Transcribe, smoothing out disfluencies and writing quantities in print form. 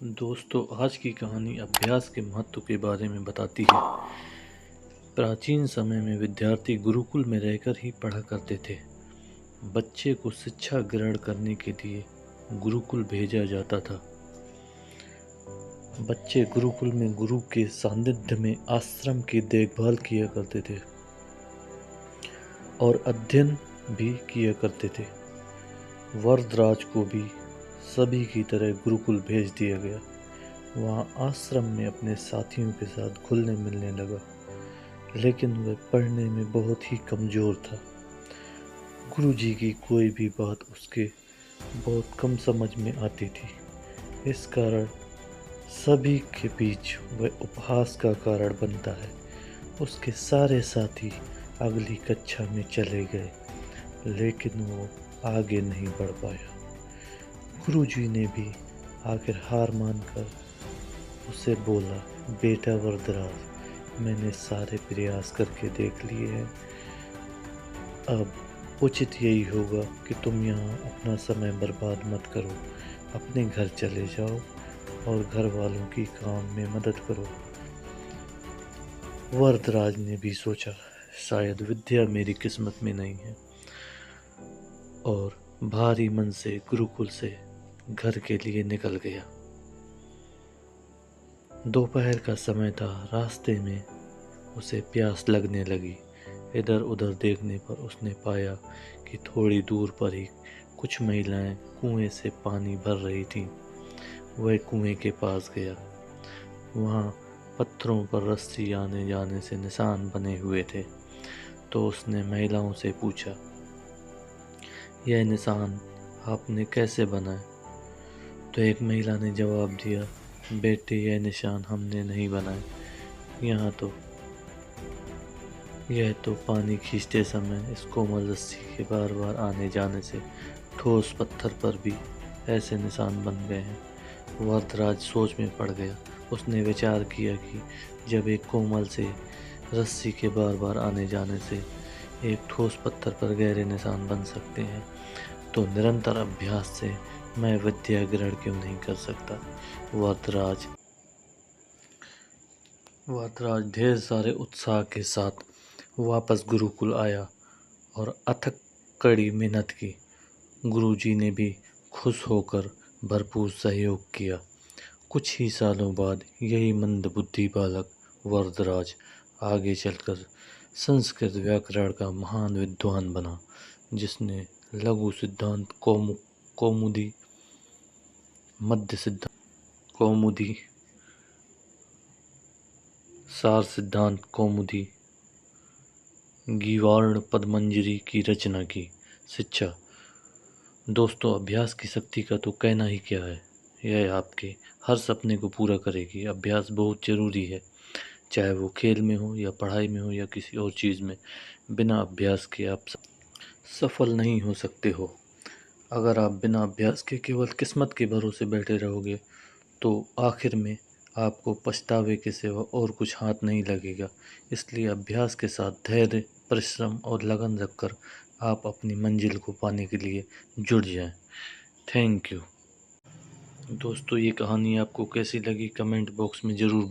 दोस्तों, आज की कहानी अभ्यास के महत्व के बारे में बताती है। प्राचीन समय में विद्यार्थी गुरुकुल में रहकर ही पढ़ा करते थे। बच्चे को शिक्षा ग्रहण करने के लिए गुरुकुल भेजा जाता था। बच्चे गुरुकुल में गुरु के सानिध्य में आश्रम की देखभाल किया करते थे और अध्ययन भी किया करते थे। वरदराज को भी सभी की तरह गुरुकुल भेज दिया गया। वहाँ आश्रम में अपने साथियों के साथ घुलने मिलने लगा, लेकिन वह पढ़ने में बहुत ही कमज़ोर था। गुरुजी की कोई भी बात उसके बहुत कम समझ में आती थी। इस कारण सभी के बीच वह उपहास का कारण बनता है। उसके सारे साथी अगली कक्षा में चले गए, लेकिन वो आगे नहीं बढ़ पाया। गुरुजी ने भी आखिर हार मानकर उसे बोला, बेटा वरदराज, मैंने सारे प्रयास करके देख लिए हैं। अब उचित यही होगा कि तुम यहाँ अपना समय बर्बाद मत करो, अपने घर चले जाओ और घर वालों की काम में मदद करो। वरदराज ने भी सोचा, शायद विद्या मेरी किस्मत में नहीं है, और भारी मन से गुरुकुल से घर के लिए निकल गया। दोपहर का समय था। रास्ते में उसे प्यास लगने लगी। इधर उधर देखने पर उसने पाया कि थोड़ी दूर पर ही कुछ महिलाएं कुएं से पानी भर रही थीं। वह कुएं के पास गया। वहाँ पत्थरों पर रस्सी आने जाने से निशान बने हुए थे। तो उसने महिलाओं से पूछा, यह निशान आपने कैसे बनाए? तो एक महिला ने जवाब दिया, बेटे, यह निशान हमने नहीं बनाए। यह तो पानी खींचते समय इस कोमल रस्सी के बार बार आने जाने से ठोस पत्थर पर भी ऐसे निशान बन गए हैं। वरदराज सोच में पड़ गया। उसने विचार किया कि जब एक कोमल से रस्सी के बार बार आने जाने से एक ठोस पत्थर पर गहरे निशान बन सकते हैं, तो निरंतर अभ्यास से मैं विद्या ग्रहण क्यों नहीं कर सकता। वरदराज ढेर सारे उत्साह के साथ वापस गुरुकुल आया और अथक कड़ी मेहनत की। गुरुजी ने भी खुश होकर भरपूर सहयोग किया। कुछ ही सालों बाद यही मंदबुद्धि बालक वरदराज आगे चलकर संस्कृत व्याकरण का महान विद्वान बना, जिसने लघु सिद्धांत कौमुदी, मध्य सिद्धांत कौमुदी, सार सिद्धांत कौमुदी, गीवार्ण पदमंजरी की रचना की। शिक्षा। दोस्तों, अभ्यास की शक्ति का तो कहना ही क्या है। यह आपके हर सपने को पूरा करेगी। अभ्यास बहुत ज़रूरी है, चाहे वो खेल में हो या पढ़ाई में हो या किसी और चीज़ में। बिना अभ्यास के आप सफल नहीं हो सकते हो। अगर आप बिना अभ्यास के केवल किस्मत के भरोसे बैठे रहोगे तो आखिर में आपको पछतावे के सिवा और कुछ हाथ नहीं लगेगा। इसलिए अभ्यास के साथ धैर्य, परिश्रम और लगन रखकर आप अपनी मंजिल को पाने के लिए जुट जाएं। Thank you. दोस्तों, ये कहानी आपको कैसी लगी कमेंट बॉक्स में ज़रूर